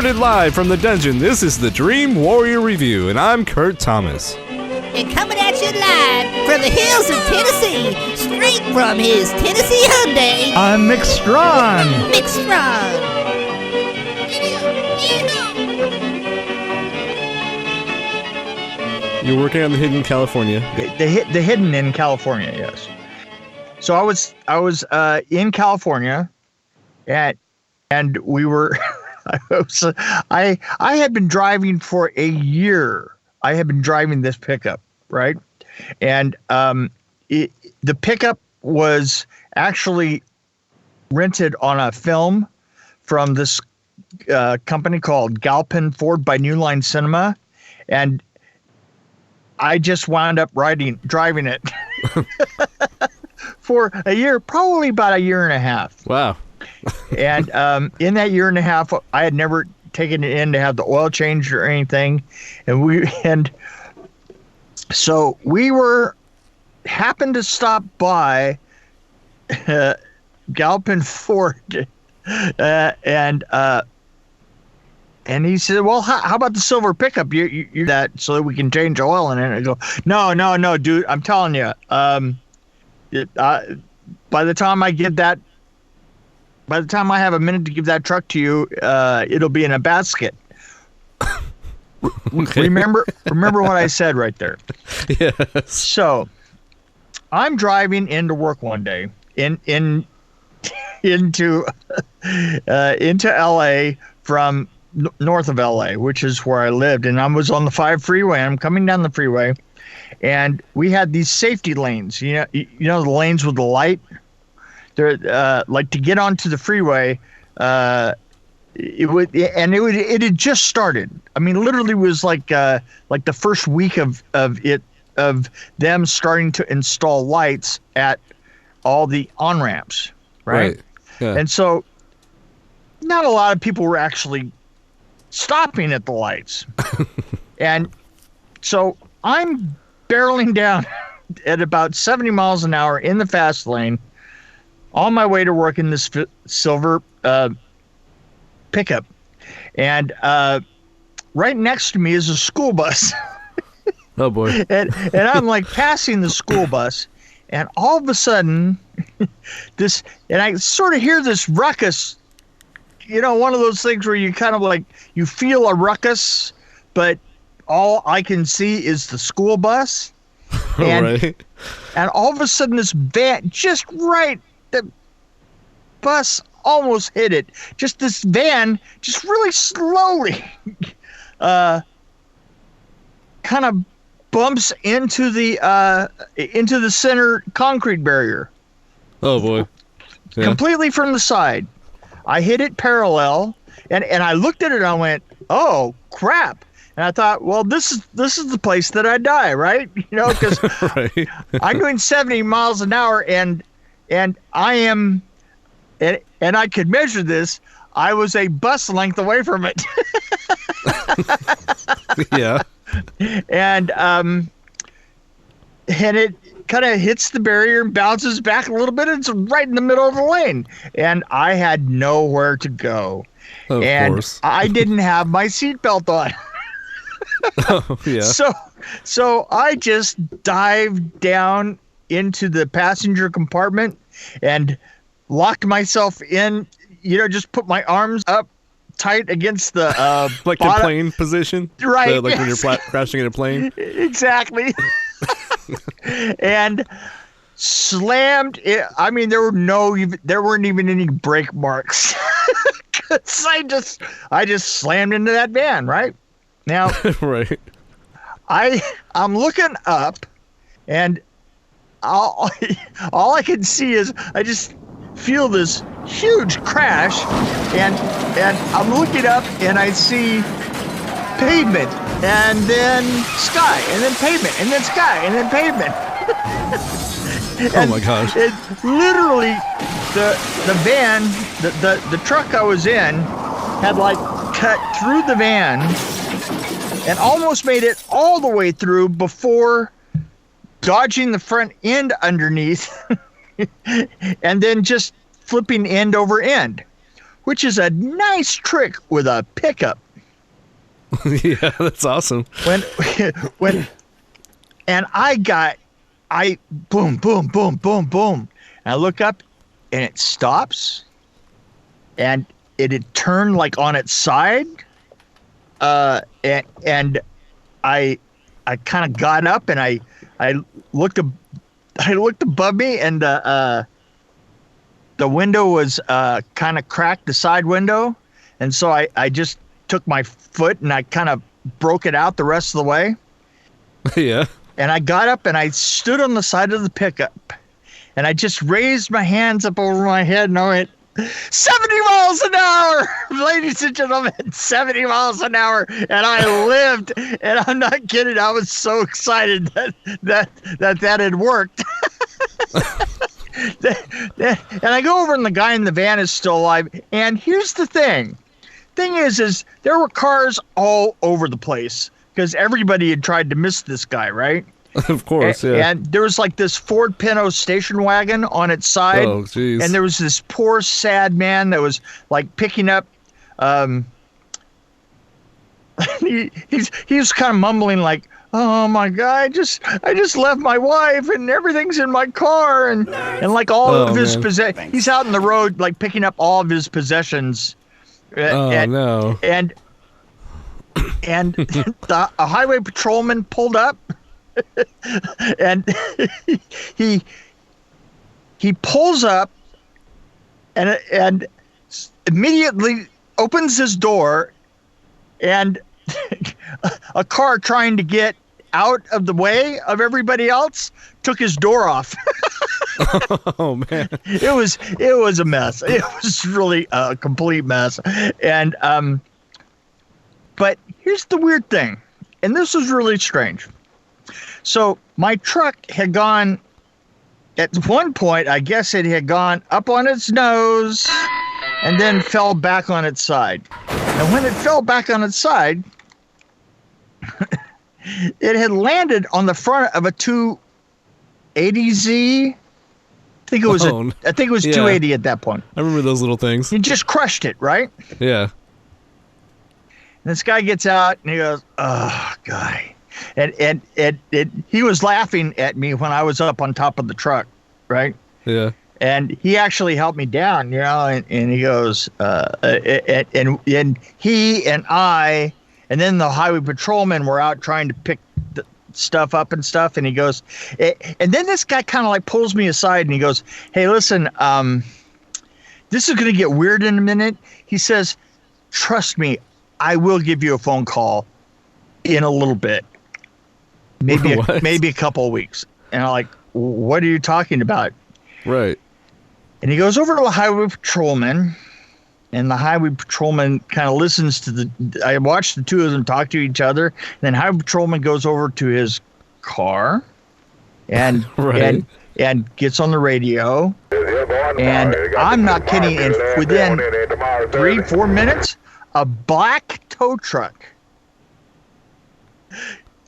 Recorded live from the dungeon, this is the Dream Warrior Review, and I'm Kurt Thomas. And coming at you live from the hills of Tennessee, straight from his Tennessee Hyundai, I'm Mick Strawn. Mick Strawn. You're working on the Hidden California. The Hidden in California, yes. So I was in California, and we were. I had been driving for a year. I had been driving this pickup, right? And the pickup was actually rented on a film from this company called Galpin Ford by New Line Cinema, and I just wound up driving it for a year, probably about a year and a half. Wow. And in that year and a half, I had never taken it in to have the oil changed or anything. And so we happened to stop by Galpin Ford, and he said, "Well, how about the silver pickup? You that so that we can change oil in it." And I go, "No, dude. I'm telling you. By the time I have a minute to give that truck to you, it'll be in a basket." Okay. Remember what I said right there. Yes. So, I'm driving into work one day into LA from north of LA, which is where I lived, and I was on the 5 freeway. I'm coming down the freeway, and we had these safety lanes. You know the lanes with the light. They're like to get onto the freeway. It had just started. I mean, literally was like the first week of them starting to install lights at all the on ramps, right? Yeah. And so, not a lot of people were actually stopping at the lights. And so I'm barreling down at about 70 miles an hour in the fast lane on my way to work in this silver pickup. And right next to me is a school bus. Oh, boy. And I'm like passing the school bus, and all of a sudden, and I sort of hear this ruckus. You know, one of those things where you kind of like, you feel a ruckus, but all I can see is the school bus. And, right. And all of a sudden this van, just right, the bus almost hit it. Just this van, just really slowly, kind of bumps into the center concrete barrier. Oh, boy. Yeah. Completely from the side. I hit it parallel, and I looked at it and I went, "Oh crap!" And I thought, well, this is the place that I die, right? You know, because right. I'm doing 70 miles an hour, and I am, and I could measure this. I was a bus length away from it. Yeah. And it kind of hits the barrier and bounces back a little bit. It's right in the middle of the lane, and I had nowhere to go. Of course. I didn't have my seatbelt on. Oh, yeah. So I just dived down into the passenger compartment and locked myself in. You know, just put my arms up tight against the like bottom. the plane position, right? Like when you're crashing in a plane. Exactly. And slammed it. I mean, there weren't even any brake marks. 'Cause I just slammed into that van, right? Now, right. I'm looking up, and all I can see is I just feel this huge crash, and I'm looking up and I see pavement, and then sky, and then pavement, and then sky, and then pavement. Oh my gosh. It literally, the van, the truck I was in had like cut through the van and almost made it all the way through before dodging the front end underneath and then just flipping end over end, which is a nice trick with a pickup. Yeah, that's awesome. When and I boom, boom, boom, boom, boom. And I look up and it stops and it had turned like on its side. And I kind of got up and I looked above me, and the window was kind of cracked, the side window, and so I just took my foot and I kind of broke it out the rest of the way. Yeah. And I got up and I stood on the side of the pickup, and I just raised my hands up over my head and I went, 70 miles an hour, ladies and gentlemen, 70 miles an hour. And I lived, and I'm not kidding. I was so excited that had worked. And I go over and the guy in the van is still alive. And here's the thing. Thing is there were cars all over the place because everybody had tried to miss this guy, right? Of course, yeah. And there was like this Ford Pinto station wagon on its side. Oh, jeez. And there was this poor, sad man that was like picking up. He was kind of mumbling like, "Oh my God, I just left my wife and everything's in my car and like all of his possessions." He's out in the road like picking up all of his possessions. No. And a highway patrolman pulled up. And he pulls up and immediately opens his door, and a car trying to get out of the way of everybody else took his door off. Oh man, it was a mess. It was really a complete mess. And but here's the weird thing, and this was really strange. So my truck had gone, at one point, I guess it had gone up on its nose and then fell back on its side. And when it fell back on its side, it had landed on the front of a 280Z. I think it was yeah. 280 at that point. I remember those little things. It just crushed it, right? Yeah. And this guy gets out and he goes, "Oh, guy." And he was laughing at me when I was up on top of the truck, right? Yeah. And he actually helped me down, and he goes, and he and I, and then the highway patrolman were out trying to pick the stuff up and stuff. And he goes, and then this guy kind of like pulls me aside and he goes, "Hey, listen, this is going to get weird in a minute." He says, "Trust me, I will give you a phone call in a little bit. Maybe a couple of weeks." And I'm like, "What are you talking about?" Right. And he goes over to the highway patrolman, and the highway patrolman kind of listens to I watched the two of them talk to each other. And then highway patrolman goes over to his car and right. and gets on the radio. And I'm not kidding. And within 3-4 minutes, a black tow truck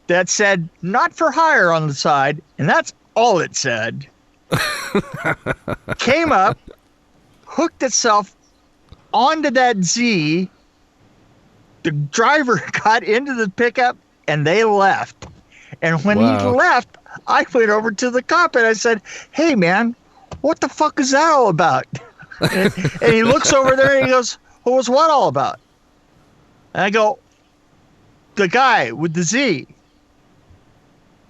that said "not for hire" on the side, and that's all it said, came up, hooked itself onto that Z. The driver got into the pickup and they left. And when he left, I went over to the cop and I said, "Hey man, what the fuck is that all about?" and he looks over there and he goes, "What was what all about?" And I go, "The guy with the Z."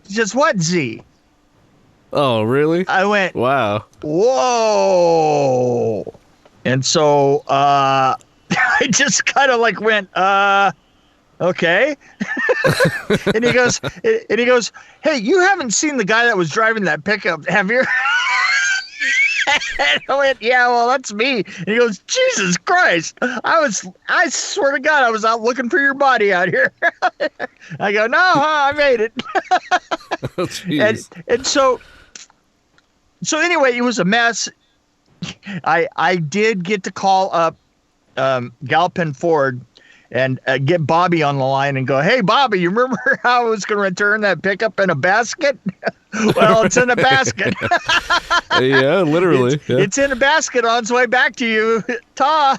He says, "What Z?" Oh, really? I went, "Wow. Whoa." And so I just kind of like went, okay. and he goes, "Hey, you haven't seen the guy that was driving that pickup, have you?" And I went, "Yeah, well, that's me." And he goes, "Jesus Christ. I swear to God, I was out looking for your body out here." I go, "No, I made it." Oh, jeez. And so anyway, it was a mess. I did get to call up Galpin Ford and get Bobby on the line and go, "Hey, Bobby, you remember how I was going to return that pickup in a basket?" Well, it's in a basket. Yeah, literally. It's in a basket on its way back to you, Ta.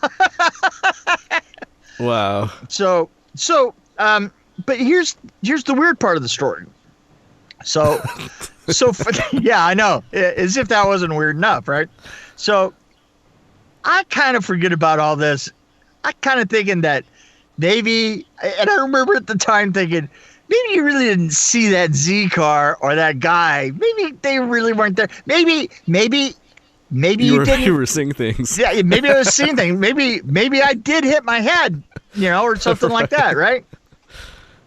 Wow. But here's the weird part of the story. Yeah, I know. As if that wasn't weird enough, right? So I kind of forget about all this. I kind of thinking that maybe, and I remember at the time thinking, maybe you really didn't see that Z car or that guy. Maybe they really weren't there. Maybe you didn't. You were seeing things. Yeah, maybe I was seeing things. Maybe I did hit my head, or something like that, right?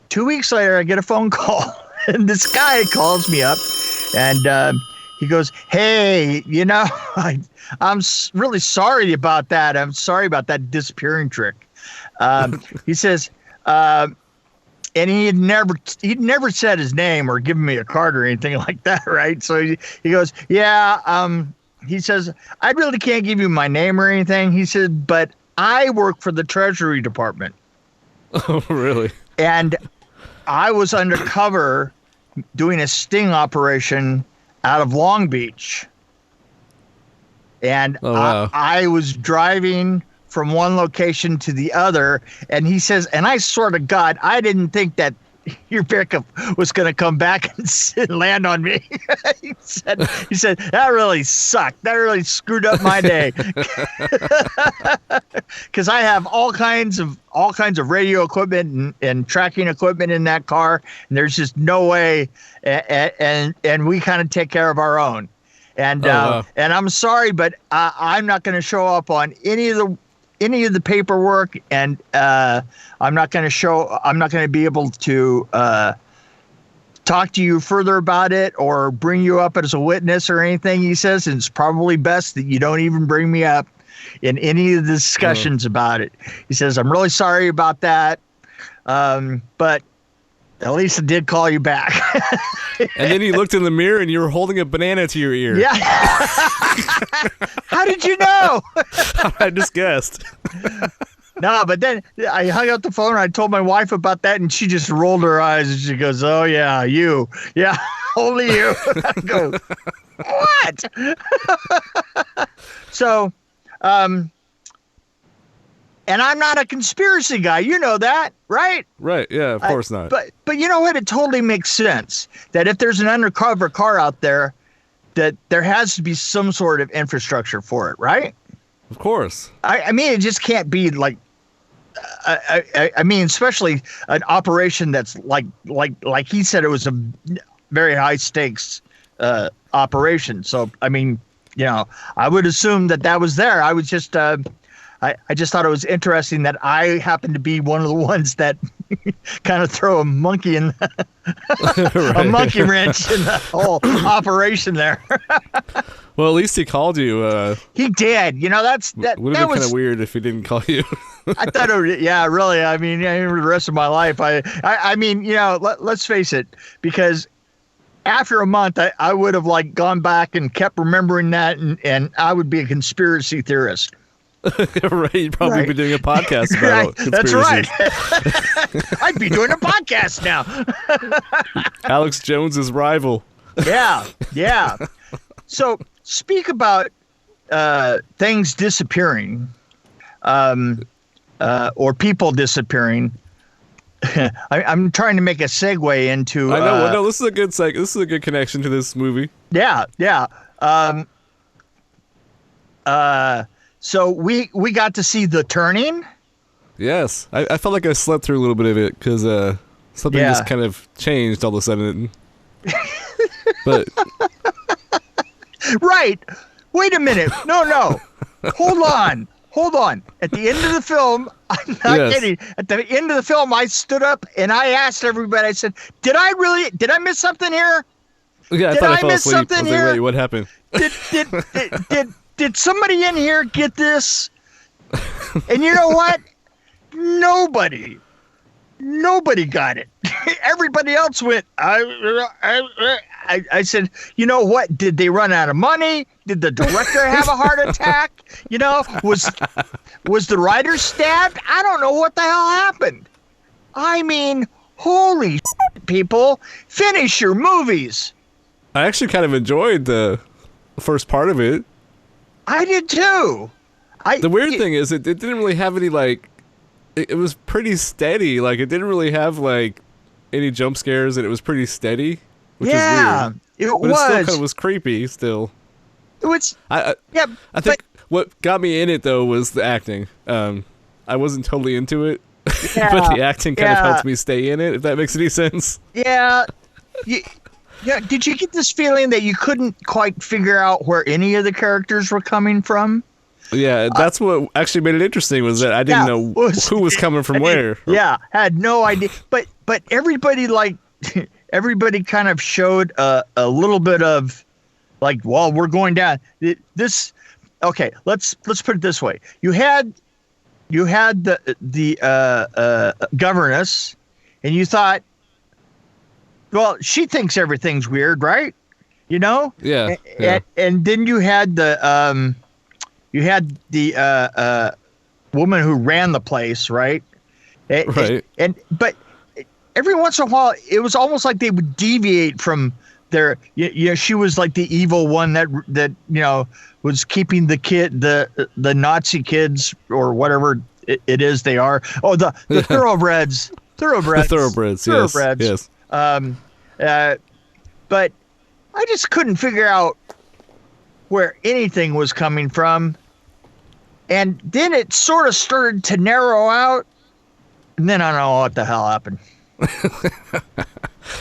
2 weeks later, I get a phone call, and this guy calls me up, and he goes, "Hey, I'm really sorry about that. I'm sorry about that disappearing trick." He says, and he'd never said his name or given me a card or anything like that, right? So he goes, "Yeah." He says, "I really can't give you my name or anything." He said, "But I work for the Treasury Department." Oh, really? And I was undercover doing a sting operation out of Long Beach. And wow. I was driving from one location to the other. And he says, and I swear to God, I didn't think that your pickup was going to come back and land on me. He said, that really sucked. That really screwed up my day. Because I have all kinds of radio equipment and tracking equipment in that car, and there's just no way. And we kind of take care of our own. And wow. And I'm sorry, but I'm not going to show up on any of the paperwork, and I'm not going to be able to talk to you further about it or bring you up as a witness or anything. He says, and it's probably best that you don't even bring me up in any of the discussions about it. He says, "I'm really sorry about that, but at least I did call you back." And then he looked in the mirror and you were holding a banana to your ear. Yeah. How did you know? I just guessed. No, but then I hung up the phone and I told my wife about that, and she just rolled her eyes and she goes, "Oh yeah, you. Yeah, only you." I go, "What?" So, and I'm not a conspiracy guy. You know that, right? Right. Yeah, of course not. But you know what? It totally makes sense that if there's an undercover car out there, that there has to be some sort of infrastructure for it, right? Of course. I mean, it just can't be like, I mean, especially an operation that's like he said, it was a very high stakes operation. So, I mean, I would assume that was there. I was just, I just thought it was interesting that I happened to be one of the ones that kind of throw a monkey in a monkey wrench in the whole operation there. Well, at least he called you. He did. That would have been kind of weird if he didn't call you. I thought really. I mean, for the rest of my life, I mean, let's face it, because after a month, I would have gone back and kept remembering that, and I would be a conspiracy theorist. Right, you'd probably be doing a podcast about conspiracy. That's right. I'd be doing a podcast now. Alex Jones's rival. Yeah. So speak about things disappearing, or people disappearing. I'm trying to make a segue into. I know. No, this is a good This is a good connection to this movie. Yeah. So we got to see The Turning. Yes, I felt like I slept through a little bit of it because something just kind of changed all of a sudden. But right, wait a minute, no, hold on. At the end of the film, I'm not kidding. At the end of the film, I stood up and I asked everybody. I said, "Did I miss something here? Yeah, did I fell miss asleep. something here? Wait, what happened? Did somebody in here get this?" And you know what? Nobody got it. Everybody else went. I said, "You know what? Did they run out of money? Did the director have a heart attack? Was the writer stabbed? I don't know what the hell happened. I mean, holy shit, people, finish your movies." I actually kind of enjoyed the first part of it. I did too. The weird thing is, it didn't really have any like. It was pretty steady. Like it didn't really have like any jump scares, and it was pretty steady, which is weird. It but was. It still kind of was creepy. Still, it was. I think what got me in it though was the acting. I wasn't totally into it, but the acting kind of helped me stay in it. If that makes any sense. Yeah. Yeah. Did you get this feeling that you couldn't quite figure out where any of the characters were coming from? Yeah, that's what actually made it interesting, was that I didn't know who was coming from where. Yeah, had no idea. But everybody everybody kind of showed a little bit of like, well, we're going down this. Okay, let's put it this way. You had the governess, and you thought, well, she thinks everything's weird, right? You know? Yeah. And then you had the woman who ran the place, right? Right. But every once in a while, it was almost like they would deviate from their. You know, she was like the evil one that was keeping the Nazi kids or whatever it is they are. Oh, the thoroughbreds. The thoroughbreds. Yes. But I just couldn't figure out where anything was coming from. And then it sort of started to narrow out. And then I don't know what the hell happened.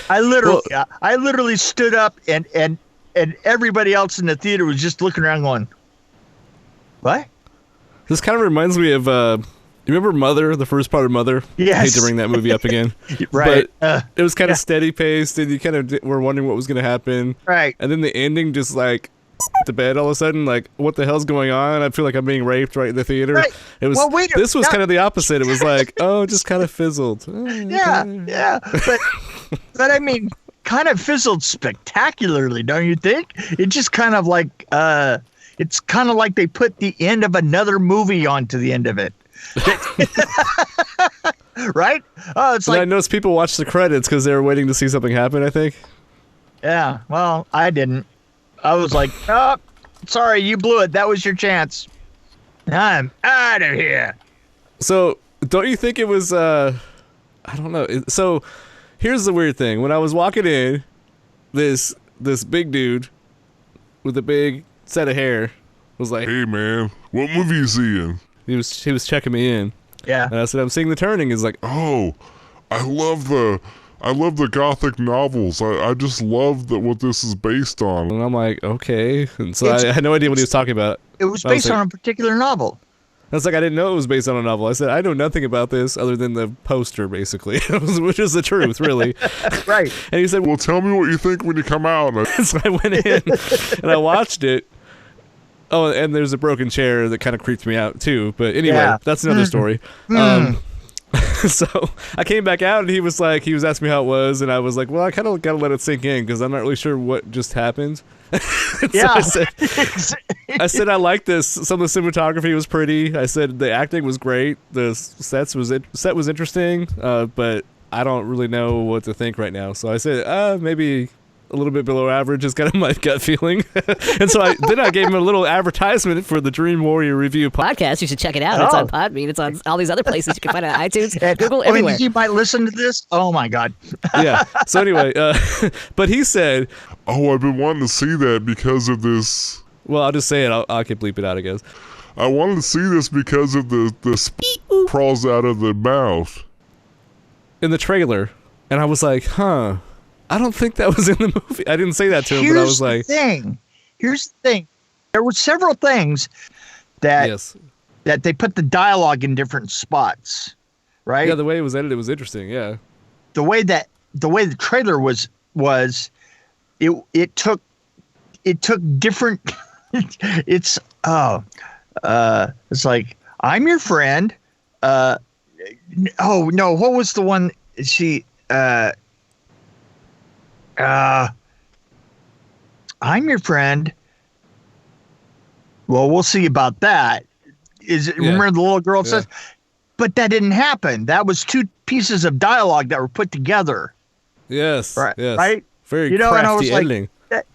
I literally stood up and everybody else in the theater was just looking around going, what? This kind of reminds me of, you remember Mother, the first part of Mother? Yes. I hate to bring that movie up again. Right. But it was kind of steady paced, and you kind of were wondering what was going to happen. Right. And then the ending just like to bed all of a sudden, like, what the hell's going on? I feel like I'm being raped right in the theater. Right. It was. Well, this was kind of the opposite. It was like, oh, it just kind of fizzled. Yeah. But I mean, kind of fizzled spectacularly, don't you think? It just kind of like, it's kind of like they put the end of another movie onto the end of it. Right? Oh, it's like, I noticed people watched the credits because they were waiting to see something happen, I think. Yeah, well, I didn't. I was like, oh, sorry, you blew it. That was your chance. I'm out of here. So, don't you think it was, I don't know. So, here's the weird thing. When I was walking in, this big dude with a big set of hair was like, hey, man, what movie you seeing? He was checking me in. Yeah. And I said, I'm seeing The Turning. He's like, oh, I love the Gothic novels. I just love what this is based on. and I'm like, okay. And so I had no idea what he was talking about. It was based on a particular novel. I was like, I didn't know it was based on a novel. I said, I know nothing about this other than the poster, basically, which is the truth, really. Right. And he said, Well, tell me what you think when you come out. so I went in and I watched it. Oh, and there's a broken chair that kind of creeped me out, too. But anyway, that's another story. So I came back out and he was asking me how it was. And I was like, well, I kind of got to let it sink in because I'm not really sure what just happened. Yeah. So I said, I like this. Some of the cinematography was pretty. I said the acting was great. The set was interesting. But I don't really know what to think right now. So I said, maybe a little bit below average is kind of my gut feeling. And so I gave him a little advertisement for the Dream Warrior Review Podcast. You should check it out. It's on Podbean. It's on all these other places. You can find it on iTunes, Google, everywhere. You might listen to this. Oh my God. Yeah. So anyway, but he said, Oh, I've been wanting to see that because of this. well, I'll just say it. I can bleep it out, I guess. I wanted to see this because of the crawls out of the mouth. In the trailer. And I was like, huh. I don't think that was in the movie. I didn't say that to him, but I was like... Here's the thing. There were several things that they put the dialogue in different spots, right? Yeah, the way it was edited was interesting, yeah. The way the trailer was it took different it's like, I'm your friend. Oh no, what was the one I'm your friend. Well, we'll see about that. Remember the little girl says, but that didn't happen. That was two pieces of dialogue that were put together. Yes. Right. Yes. Right. Very crafty editing.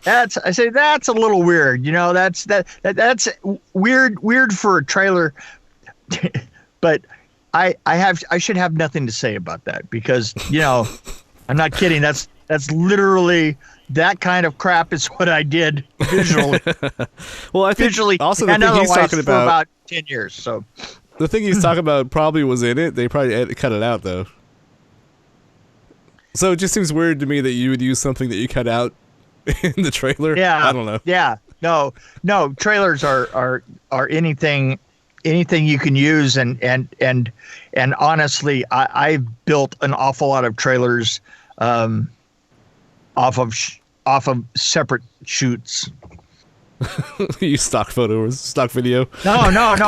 that's a little weird. You know, that's weird for a trailer. But I should have nothing to say about that because, you know, I'm not kidding. That's literally that kind of crap is what I did visually. Well, I think visually, also the and thing he's otherwise talking for about 10 years. So the thing he's talking about probably was in it. They probably cut it out though. So it just seems weird to me that you would use something that you cut out in the trailer. Yeah, I don't know. Yeah, no. Trailers are anything you can use, and honestly, I've built an awful lot of trailers off of separate shoots. You stock video. No.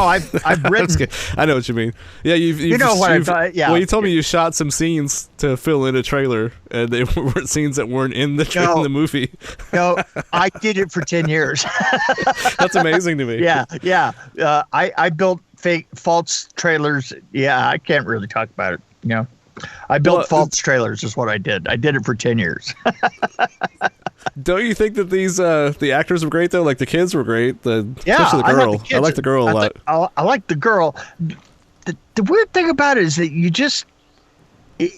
I've written. I know what you mean. Yeah, you know what I've done. Yeah. Well, you told me you shot some scenes to fill in a trailer, and they were scenes that weren't in the movie. No, I did it for 10 years. That's amazing to me. Yeah. I built false trailers. Yeah, I can't really talk about it. You know, I built false trailers is what I did. I did it for 10 years. Don't you think that these the actors were great though? Like the kids were great. Especially the girl. I like the girl a lot. I like the girl. The weird thing about it is that you just it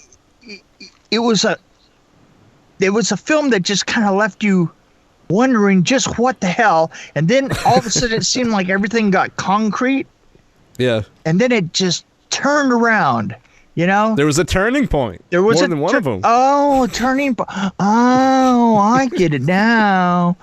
was a film that just kind of left you wondering just what the hell, and then all of a sudden it seemed like everything got concrete. Yeah. And then it just turned around. You know, there was a turning point. There was more than one of them. Oh, turning point. Oh, I get it now.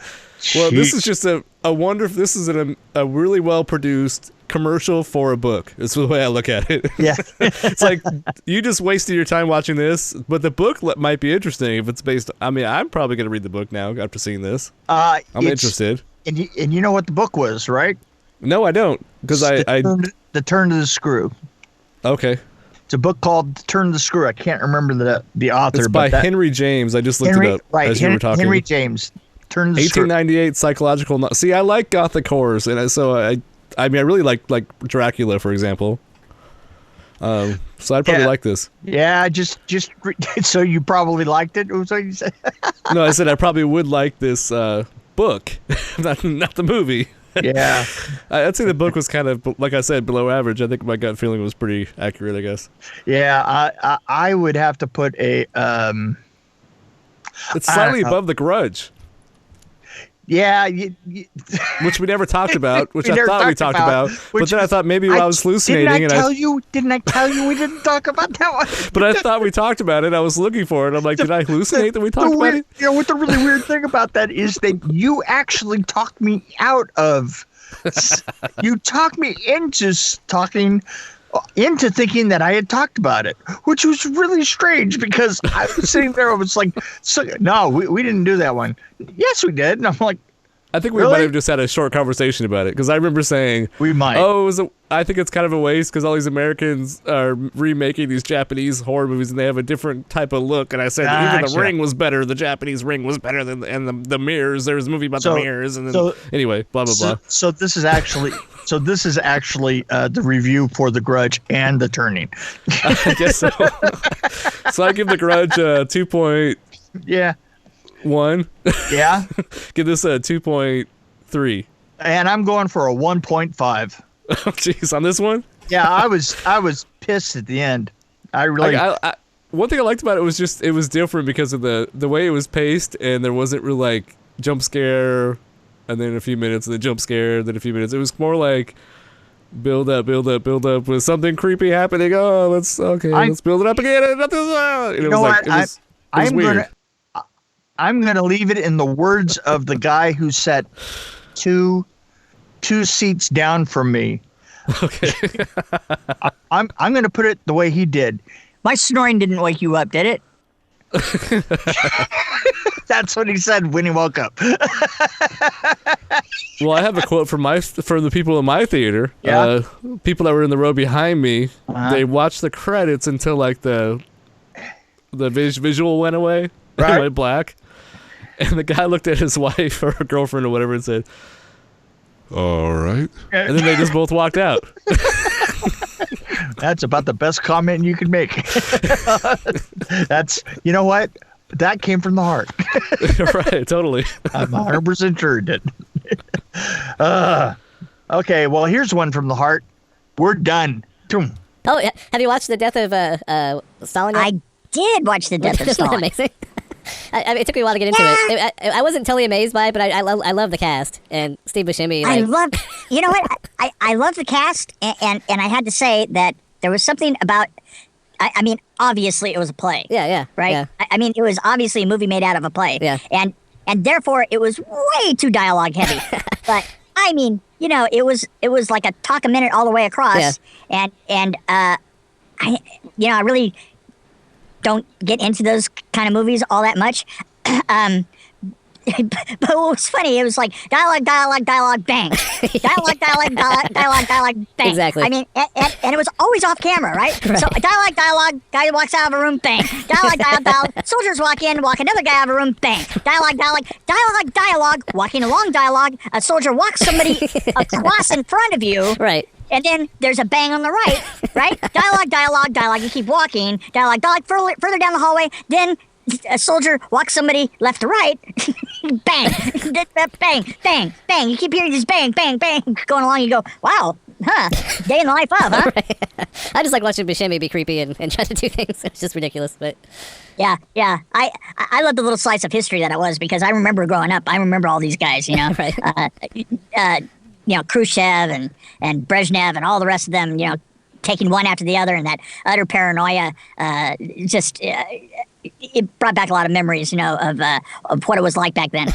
Well, this is just a wonderful. This is a really well produced commercial for a book. That's the way I look at it. Yeah, it's like you just wasted your time watching this, but the book might be interesting if it's based. I mean, I'm probably going to read the book now after seeing this. I'm interested. And you know what the book was, right? No, I don't, because The Turn to the Screw. Okay. It's a book called Turn to the Screw. I can't remember the author. It's by Henry James. I just looked it up as you were talking. Henry James. Turn to the 1898 psychological. See, I like gothic horrors, and so I mean, I really like Dracula, for example. So I'd probably like this. Yeah, just so you probably liked it. Was what you said? No, I said I probably would like this book, not the movie. Yeah, I'd say the book was kind of, like I said, below average. I think my gut feeling was pretty accurate, I guess. Yeah, I would have to put a. It's slightly above The Grudge. Yeah, which we never talked about, which I thought we talked about, but then I thought maybe I was hallucinating. Didn't I tell you we didn't talk about that one? But I thought we talked about it. I was looking for it. I'm like, did I hallucinate that we talked about it? You know what the really weird thing about that is that you actually talked me out of. You talked me into thinking that I had talked about it, which was really strange because I was sitting there. I was like, no, we didn't do that one. Yes, we did. And I'm like, I think we might have just had a short conversation about it because I remember saying we might. I think it's kind of a waste because all these Americans are remaking these Japanese horror movies and they have a different type of look. And I said even The Ring was better. The Japanese Ring was better than the Mirrors. There was a movie about the mirrors. And then, anyway, blah blah blah. So this is actually. So this is actually the review for The Grudge and The Turning. I guess so. So I give The Grudge a 2.1. Yeah. Yeah. Give this a 2.3. And I'm going for a 1.5. Oh, jeez, on this one? Yeah, I was pissed at the end. I really. One thing I liked about it was just it was different because of the way it was paced, and there wasn't really like jump scare. And then a few minutes, and then jump scare, then a few minutes. It was more like build up with something creepy happening. Oh, let's build it up again. And you know what? I'm gonna leave it in the words of the guy who sat two seats down from me. Okay. I'm gonna put it the way he did. My snoring didn't wake you up, did it? That's what he said when he woke up. Well, I have a quote from the people in my theater. Yeah. People that were in the row behind me, they watched the credits until like the visual went away. Right. It went black. And the guy looked at his wife or girlfriend or whatever and said, "All right." And then they just both walked out. That's about the best comment you could make. That's, you know what? that came from the heart. Right, totally. I'm 100% sure it did. Okay, well, here's one from the heart. We're done. Boom. Oh, yeah. Have you watched the Death of Stalin yet? I did watch the Death of Isn't that Stalin. amazing? I mean, it took me a while to get into it. I wasn't totally amazed by it, but I love the cast and Steve Buscemi. I Like, love, you know what? I love the cast, and I had to say that there was something about. I mean, obviously it was a play. yeah, Right. Yeah. I mean, it was obviously a movie made out of a play. Yeah. And therefore it was way too dialogue heavy. But I mean, you know, it was like a talk a minute all the way across. Yeah. And I really don't get into those kind of movies all that much. But what was funny, it was like dialogue, bang. Dialogue, bang. Exactly. I mean, and it was always off camera, right? So dialogue, guy walks out of a room, bang. Dialogue. Soldiers walk in, walk another guy out of a room, bang. Dialogue, walking along dialogue. A soldier walks somebody across in front of you. Right. And then there's a bang on the right? Dialogue. You keep walking. Dialogue. Further down the hallway. Then a soldier walks somebody left to right. Bang. Bang. You keep hearing this bang going along. You go, wow, day in the life of, huh? Right. I just like watching Buscemi be creepy and try to do things. It's just ridiculous, but Yeah. I love the little slice of history that it was, because I remember growing up. I remember all these guys, you know. Right. Khrushchev and Brezhnev and all the rest of them, you know, taking one after the other, and that utter paranoia. It brought back a lot of memories, you know, of what it was like back then.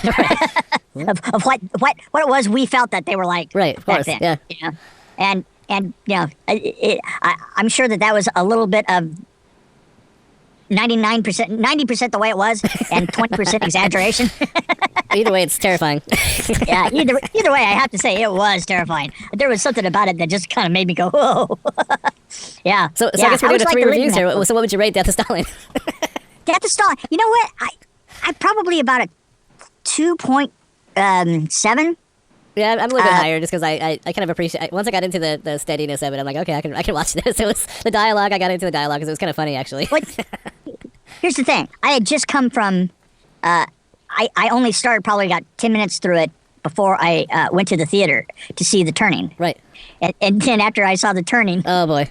of what it was we felt that they were like Right, of back course, then. yeah. You know? And you know, I'm sure that was a little bit of 90% the way it was, and 20% exaggeration. either way, it's terrifying. Yeah, either way, I have to say it was terrifying. There was something about it that just kind of made me go, whoa. Yeah. So yeah, I guess we're doing was like three the reviews lead in here. that. So what would you rate Death of Stalin? Death of Stalin. You know what? I probably about a 2.7. Yeah, I'm a little bit higher just because I kind of appreciate. Once I got into the steadiness of it, I'm like, okay, I can watch this. It was the dialogue. I got into the dialogue because it was kind of funny, actually. Here's the thing. I had just come from. I only started probably got 10 minutes through it before I went to the theater to see The Turning. Right. And then after I saw The Turning, Oh boy.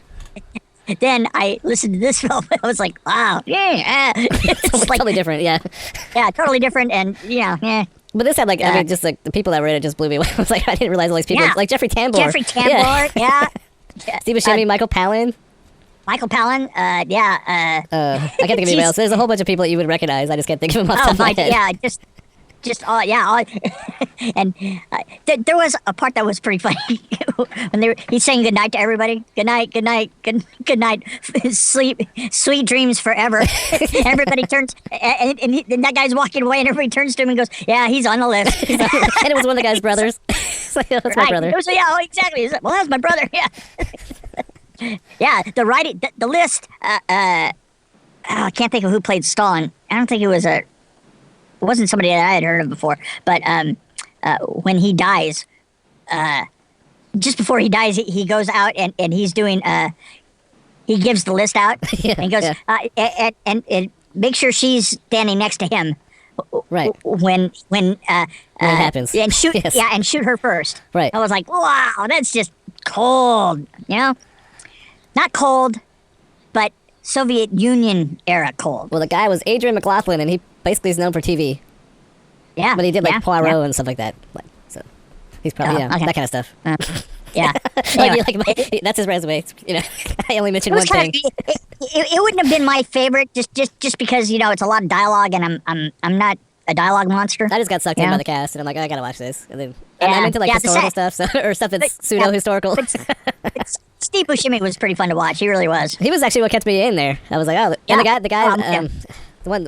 then I listened to this film. I was like, wow, yeah, it's like Totally different. Yeah. yeah, totally different, and yeah. But this had I mean, just like the people that read it just blew me away. I was like, I didn't realize all these people, Yeah. like Jeffrey Tambor. Jeffrey Tambor, yeah. Steve Buscemi, Michael Palin. Michael Palin, yeah. I can't think of anybody else. There's a whole bunch of people that you would recognize. I just can't think of them off the top of my head. Yeah, just all, yeah. And there was a part that was pretty funny when he's saying goodnight to everybody. Good night, sweet dreams forever. And everybody turns, and that guy's walking away, and everybody turns to him and goes, yeah, he's on the list. And it was one of the guy's brothers. It's like, that's my brother. It was, yeah, exactly. He's like, well, that's my brother. Yeah. Yeah, the writing, the list. I can't think of who played Stalin. I don't think it wasn't somebody that I had heard of before. But when he dies, just before he dies, he goes out and he's doing. He gives the list out. Yeah, and he goes and make sure she's standing next to him. Right. When it happens. and shoot. Yes. Yeah, and shoot her first. Right. I was like, wow, that's just cold. You know. Not cold, but Soviet Union era cold. Well, the guy was Adrian McLaughlin, and he basically is known for TV. Yeah. But he did like yeah, Poirot yeah. and stuff like that. So he's probably Oh, okay. that kind of stuff. Yeah. Like, that's his resume. You know, I only mentioned one thing. It wouldn't have been my favorite just because, you know, it's a lot of dialogue, and I'm not a dialogue monster. I just got sucked in Yeah. by the cast, and I'm like, I gotta watch this. And then Yeah. I'm into like Yeah, historical stuff, or stuff that's pseudo historical. Steve Buscemi was pretty fun to watch. He really was. He was actually what kept me in there. I was like, oh, Yeah. and the guy, Yeah. the one,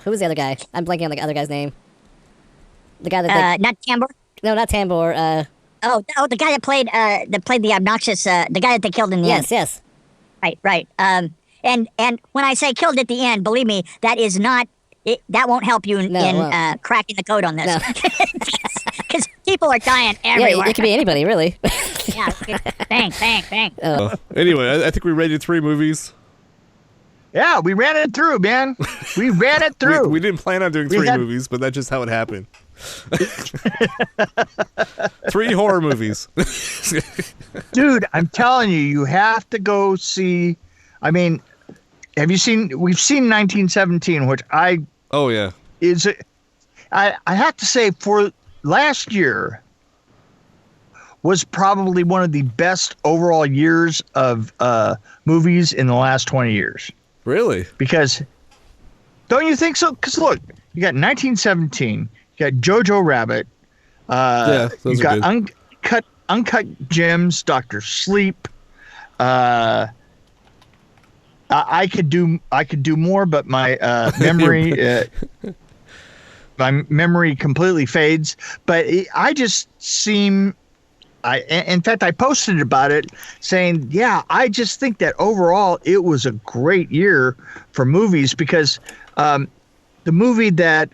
who was the other guy? I'm blanking on the other guy's name. The guy that, Not Tambor. no, not Tambor. The guy that played the obnoxious, the guy that they killed in the end. Yes. Right. And when I say killed at the end, believe me, that is not. That won't help you in No, it won't. cracking the code on this. No. Because people are dying Yeah, everywhere. it could be anybody, really. Yeah. Bang. Anyway, I think we rated 3 movies. Yeah, we ran it through, man. We ran it through. We didn't plan on doing three movies, but that's just how it happened. 3 horror movies. Dude, I'm telling you, you have to go see. I mean, we've seen 1917, which I have to say for last year was probably one of the best overall years of movies in the last 20 years. Really? Because don't you think so? Because look, you got 1917, you got Jojo Rabbit, you got Uncut Gems, Dr. Sleep. I could do more, but my memory completely fades. But I just seem. In fact, I posted about it saying, yeah, I just think that overall it was a great year for movies because the movie that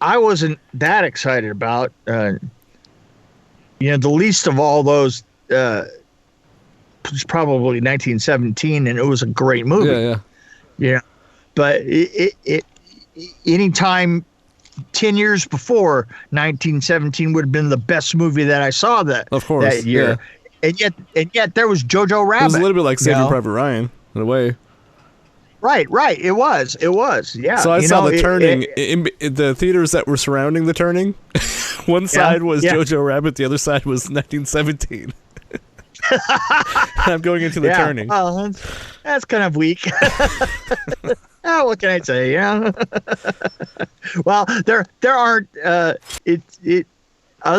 I wasn't that excited about, the least of all those was probably 1917, and it was a great movie. Yeah. But it anytime 10 years before 1917 would have been the best movie that I saw that year. Yeah. And yet there was Jojo Rabbit. It was a little bit like Saving Private Ryan in a way. Right. It was. Yeah. So I saw The Turning in the theaters that were surrounding The Turning. One side was Jojo Rabbit, the other side was 1917. I'm going into The Turning. Well, that's kind of weak. What can I say? Yeah. Well, there aren't other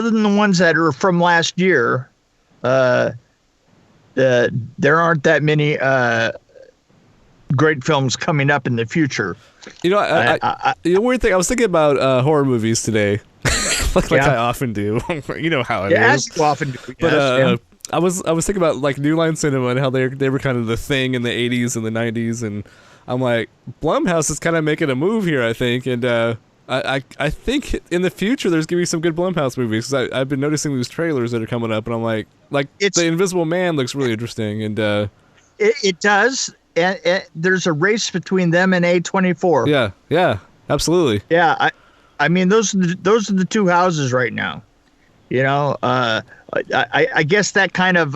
than the ones that are from last year. There aren't that many great films coming up in the future. The weird thing, I was thinking about horror movies today, like I often do. You know how it is. As you often do. But I was thinking about like New Line Cinema and how they were kind of the thing in the 80s and the 90s, and I'm like, Blumhouse is kind of making a move here, I think, and I think in the future there's gonna be some good Blumhouse movies. Cause I've been noticing these trailers that are coming up, and I'm like The Invisible Man looks really interesting, and it does. And there's a race between them and A24. Yeah, absolutely. Yeah, I mean those are the two houses right now. I guess that kind of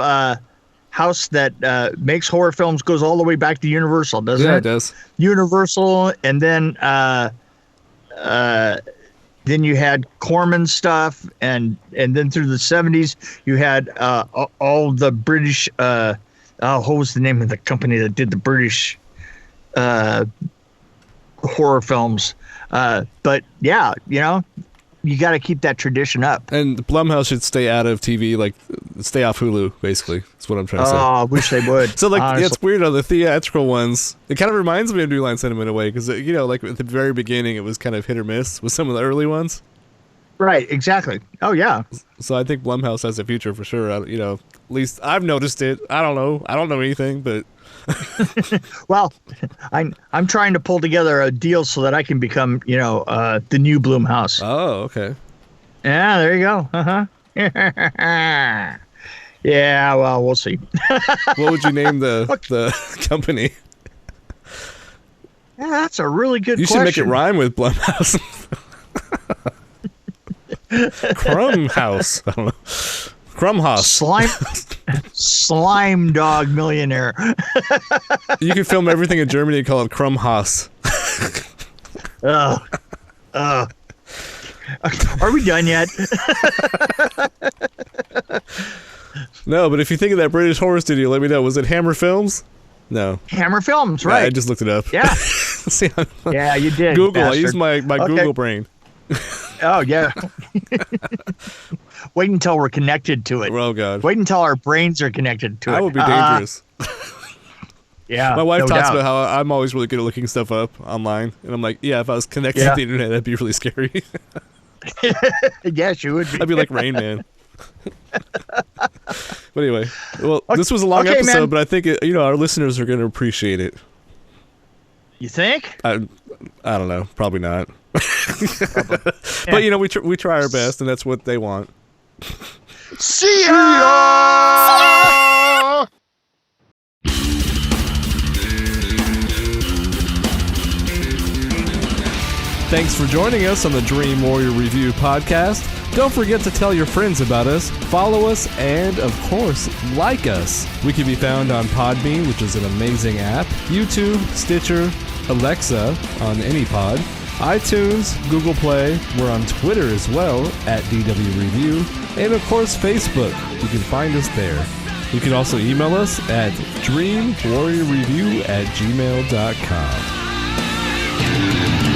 house that makes horror films goes all the way back to Universal, doesn't it? Yeah, it does. Universal, and then you had Corman stuff, and then through the 70s you had all the British. What was the name of the company that did the British horror films? But yeah, you got to keep that tradition up. And Blumhouse should stay out of TV, like stay off Hulu, basically. That's what I'm trying to say. Oh, I wish they would. So it's weird on the theatrical ones. It kind of reminds me of New Line Cinema in a way, because like at the very beginning, it was kind of hit or miss with some of the early ones. Right. Exactly. Oh yeah. So I think Blumhouse has a future for sure. At least I've noticed it. I don't know anything, but. Well, I'm trying to pull together a deal so that I can become, the new Blumhouse. Oh, okay. Yeah, there you go. Yeah, well, we'll see. What would you name the company? Yeah, that's a really good question. You should make it rhyme with Blumhouse. Crumb House. I don't know. Crumhouse. Slime Dog Millionaire. You can film everything in Germany and call it Crumhaus. Are we done yet? No, but if you think of that British horror studio, let me know. Was it Hammer Films? No. Hammer Films, right. I just looked it up. Yeah. See, yeah, you did. Google. Bastard. I used my Google brain. Oh, yeah. Wait until we're connected to it. Oh, God. Wait until our brains are connected to it. That would be dangerous. Yeah. My wife talks about how I'm always really good at looking stuff up online. And I'm like, yeah, if I was connected to the internet, that'd be really scary. Yes, you would be. I'd be like Rain Man. But anyway, well, this was a long episode, man. But I think our listeners are going to appreciate it. You think? I don't know. Probably not. But we try our best, and that's what they want. See ya! Thanks for joining us on the Dream Warrior Review podcast. Don't forget to tell your friends about us, follow us, and, of course, like us. We can be found on Podbean, which is an amazing app, YouTube, Stitcher, Alexa on any pod, iTunes, Google Play. We're on Twitter as well, at DW Review, and, of course, Facebook. You can find us there. You can also email us at dreamwarriorreview@gmail.com.